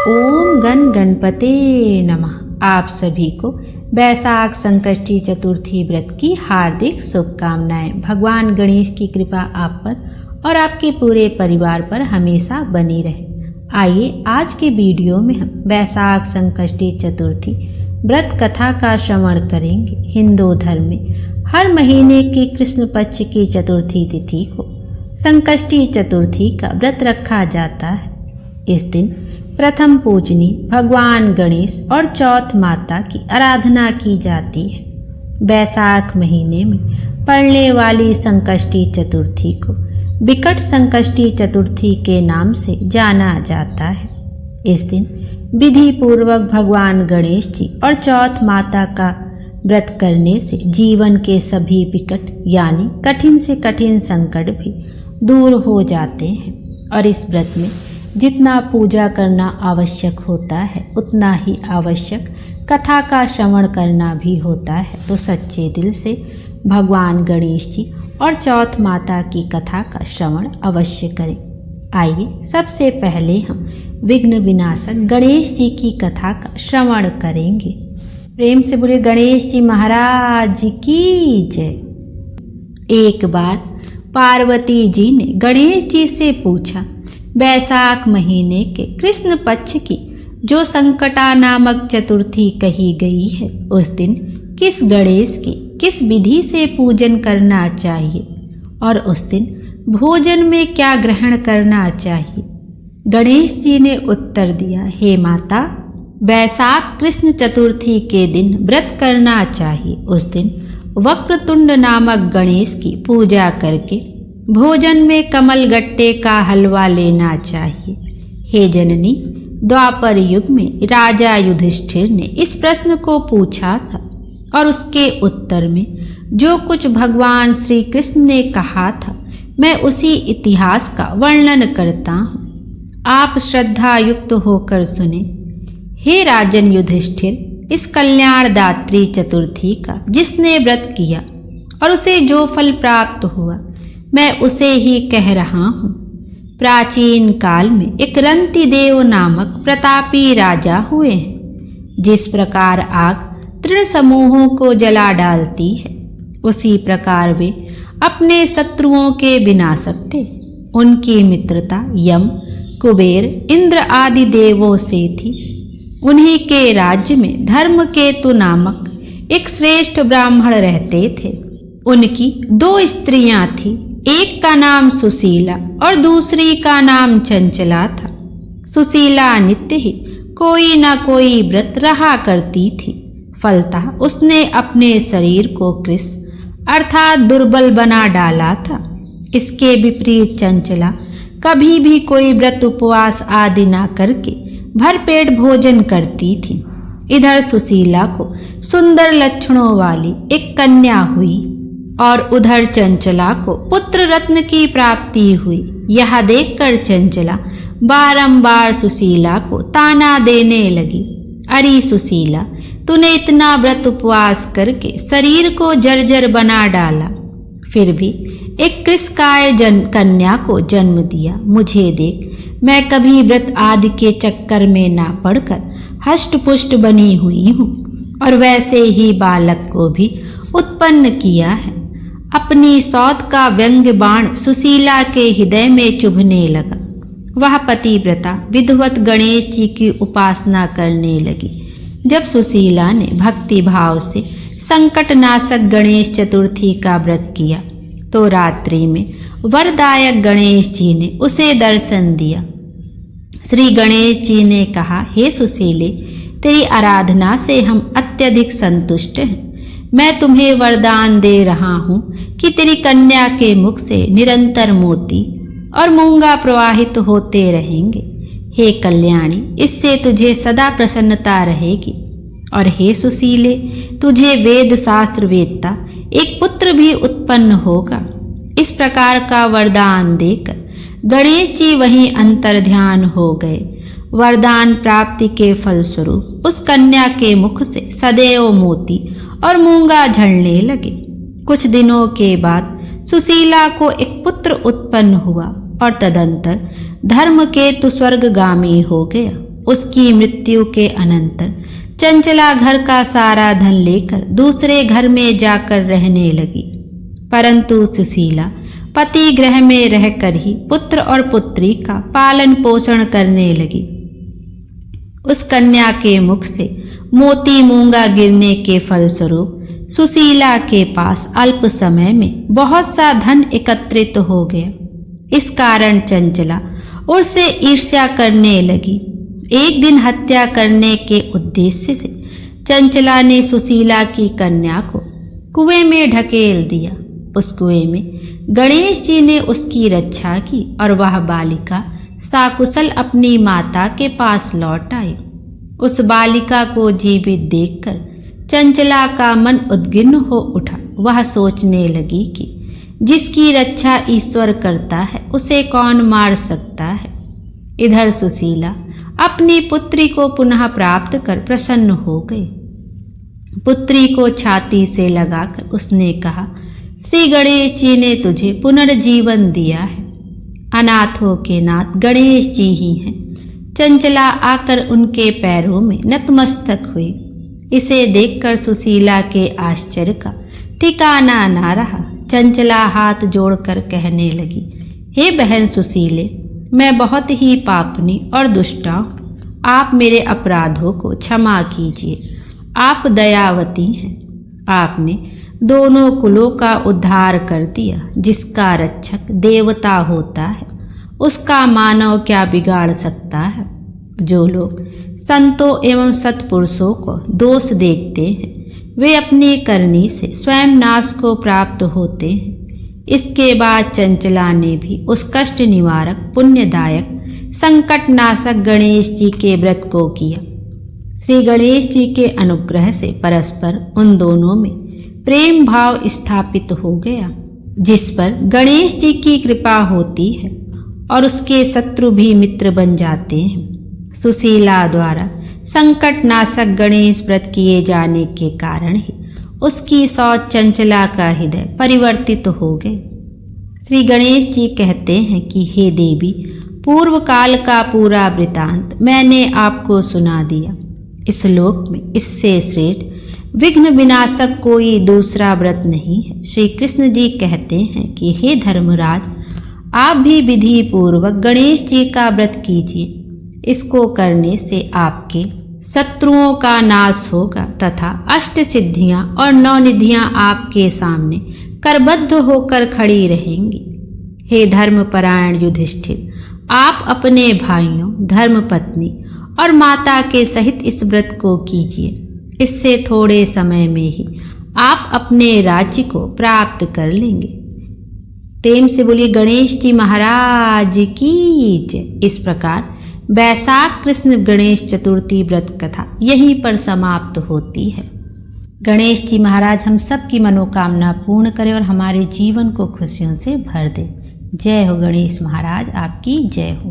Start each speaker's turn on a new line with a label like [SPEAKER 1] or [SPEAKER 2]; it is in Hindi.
[SPEAKER 1] ओम गण गणपते नमः। आप सभी को वैशाख संकष्टी चतुर्थी व्रत की हार्दिक शुभकामनाएं। भगवान गणेश की कृपा आप पर और आपके पूरे परिवार पर हमेशा बनी रहे। आइए आज के वीडियो में हम वैशाख संकष्टी चतुर्थी व्रत कथा का श्रवण करेंगे। हिंदू धर्म में हर महीने की कृष्ण पक्ष की चतुर्थी तिथि को संकष्टी चतुर्थी का व्रत रखा जाता है। इस दिन प्रथम पूजनीय भगवान गणेश और चौथ माता की आराधना की जाती है। वैशाख महीने में पड़ने वाली संकष्टी चतुर्थी को विकट संकष्टी चतुर्थी के नाम से जाना जाता है। इस दिन विधि पूर्वक भगवान गणेश जी और चौथ माता का व्रत करने से जीवन के सभी विकट यानी कठिन से कठिन संकट भी दूर हो जाते हैं। और इस व्रत में जितना पूजा करना आवश्यक होता है उतना ही आवश्यक कथा का श्रवण करना भी होता है। तो सच्चे दिल से भगवान गणेश जी और चौथ माता की कथा का श्रवण अवश्य करें। आइए सबसे पहले हम विघ्न विनाशक गणेश जी की कथा का श्रवण करेंगे। प्रेम से बोले गणेश जी महाराज की जय। एक बार पार्वती जी ने गणेश जी से पूछा, वैशाख महीने के कृष्ण पक्ष की जो संकटा नामक चतुर्थी कही गई है उस दिन किस गणेश की किस विधि से पूजन करना चाहिए और उस दिन भोजन में क्या ग्रहण करना चाहिए। गणेश जी ने उत्तर दिया, हे माता, वैशाख कृष्ण चतुर्थी के दिन व्रत करना चाहिए। उस दिन वक्रतुंड नामक गणेश की पूजा करके भोजन में कमल गट्टे का हलवा लेना चाहिए। हे जननी, द्वापर युग में राजा युधिष्ठिर ने इस प्रश्न को पूछा था और उसके उत्तर में जो कुछ भगवान श्री कृष्ण ने कहा था मैं उसी इतिहास का वर्णन करता हूँ। आप श्रद्धा युक्त होकर सुने। हे राजन युधिष्ठिर, इस कल्याणदात्री चतुर्थी का जिसने व्रत किया और उसे जो फल प्राप्त हुआ मैं उसे ही कह रहा हूँ। प्राचीन काल में एक रंतिदेव नामक प्रतापी राजा हुए हैं। जिस प्रकार आग तृण समूहों को जला डालती है उसी प्रकार वे अपने शत्रुओं के विनाशक थे। उनकी मित्रता यम, कुबेर, इंद्र आदि देवों से थी। उन्हीं के राज्य में धर्मकेतु नामक एक श्रेष्ठ ब्राह्मण रहते थे। उनकी दो स्त्रियां थीं। एक का नाम सुशीला और दूसरी का नाम चंचला था। सुशीला नित्य ही कोई न कोई व्रत रहा करती थी। फलतः उसने अपने शरीर को कृश अर्थात दुर्बल बना डाला था। इसके विपरीत चंचला कभी भी कोई व्रत उपवास आदि न करके भरपेट भोजन करती थी। इधर सुशीला को सुंदर लक्षणों वाली एक कन्या हुई और उधर चंचला को पुत्र रत्न की प्राप्ति हुई। यह देखकर चंचला बारंबार सुशीला को ताना देने लगी, अरे सुशीला, तूने इतना व्रत उपवास करके शरीर को जर्जर बना डाला, फिर भी एक कृशकाय कन्या को जन्म दिया। मुझे देख, मैं कभी व्रत आदि के चक्कर में ना पड़कर हष्ट पुष्ट बनी हुई हूँ और वैसे ही बालक को भी उत्पन्न किया है। अपनी सौत का व्यंग्य बाण सुशीला के हृदय में चुभने लगा। वह पतिव्रता विधिवत गणेश जी की उपासना करने लगी। जब सुशीला ने भक्ति भाव से संकटनाशक गणेश चतुर्थी का व्रत किया तो रात्रि में वरदायक गणेश जी ने उसे दर्शन दिया। श्री गणेश जी ने कहा, हे सुशीले, तेरी आराधना से हम अत्यधिक संतुष्ट हैं। मैं तुम्हें वरदान दे रहा हूँ कि तेरी कन्या के मुख से निरंतर मोती और मूंगा प्रवाहित होते रहेंगे। हे कल्याणी, इससे तुझे सदा प्रसन्नता रहेगी। और हे सुशीले, तुझे वेद शास्त्र वेदता एक पुत्र भी उत्पन्न होगा। इस प्रकार का वरदान देकर गणेश जी वहीं अंतर्ध्यान हो गए। वरदान प्राप्ति के फलस्वरूप उस कन्या के मुख से सदैव मोती और मूंगा झड़ने लगे। कुछ दिनों के बाद सुशीला को एक पुत्र उत्पन्न हुआ और तदंतर धर्मकेतु स्वर्गगामी हो गया। उसकी मृत्यु के अनंतर चंचला घर का सारा धन लेकर दूसरे घर में जाकर रहने लगी, परंतु सुशीला पति गृह में रहकर ही पुत्र और पुत्री का पालन पोषण करने लगी। उस कन्या के मुख से मोती मूंगा गिरने के फलस्वरूप सुशीला के पास अल्प समय में बहुत सा धन एकत्रित हो गया। इस कारण चंचला उससे ईर्ष्या करने लगी। एक दिन हत्या करने के उद्देश्य से चंचला ने सुशीला की कन्या को कुएं में ढकेल दिया। उस कुएं में गणेश जी ने उसकी रक्षा की और वह बालिका साकुशल अपनी माता के पास लौट आई। उस बालिका को जीवित देखकर चंचला का मन उद्विग्न हो उठा। वह सोचने लगी कि जिसकी रक्षा ईश्वर करता है उसे कौन मार सकता है। इधर सुशीला अपनी पुत्री को पुनः प्राप्त कर प्रसन्न हो गई। पुत्री को छाती से लगाकर उसने कहा, श्री गणेश जी ने तुझे पुनर्जीवन दिया है। अनाथों के नाथ गणेश जी ही हैं। चंचला आकर उनके पैरों में नतमस्तक हुई। इसे देखकर सुशीला के आश्चर्य का ठिकाना ना रहा। चंचला हाथ जोड़कर कहने लगी, हे बहन सुशीले, मैं बहुत ही पापनी और दुष्टा हूँ। आप मेरे अपराधों को क्षमा कीजिए। आप दयावती हैं। आपने दोनों कुलों का उद्धार कर दिया। जिसका रक्षक देवता होता है उसका मानव क्या बिगाड़ सकता है। जो लोग संतों एवं सत्पुरुषों को दोष देखते हैं वे अपनी करनी से स्वयं नाश को प्राप्त होते हैं। इसके बाद चंचला ने भी उस कष्ट निवारक पुण्यदायक संकट नाशक गणेश जी के व्रत को किया। श्री गणेश जी के अनुग्रह से परस्पर उन दोनों में प्रेम भाव स्थापित हो गया, जिस पर गणेश जी की कृपा होती है और उसके शत्रु भी मित्र बन जाते हैं। सुशीला द्वारा संकट नाशक गणेश व्रत किए जाने के कारण ही उसकी सोच चंचला का हृदय परिवर्तित हो गए। श्री गणेश जी कहते हैं कि हे देवी, पूर्व काल का पूरा वृतांत मैंने आपको सुना दिया। इस लोक में इससे श्रेष्ठ विघ्न विनाशक कोई दूसरा व्रत नहीं है। श्री कृष्ण जी कहते हैं कि हे धर्मराज, आप भी विधि पूर्वक गणेश जी का व्रत कीजिए। इसको करने से आपके शत्रुओं का नाश होगा तथा अष्ट सिद्धियां और नवनिधियां आपके सामने करबद्ध होकर खड़ी रहेंगी। हे धर्मपरायण युधिष्ठिर, आप अपने भाइयों, धर्मपत्नी और माता के सहित इस व्रत को कीजिए। इससे थोड़े समय में ही आप अपने राज्य को प्राप्त कर लेंगे। प्रेम से बोलिए गणेश जी महाराज की जय। इस प्रकार वैशाख कृष्ण गणेश चतुर्थी व्रत कथा यहीं पर समाप्त होती है। गणेश जी महाराज हम सब की मनोकामना पूर्ण करें और हमारे जीवन को खुशियों से भर दे। जय हो गणेश महाराज, आपकी जय हो।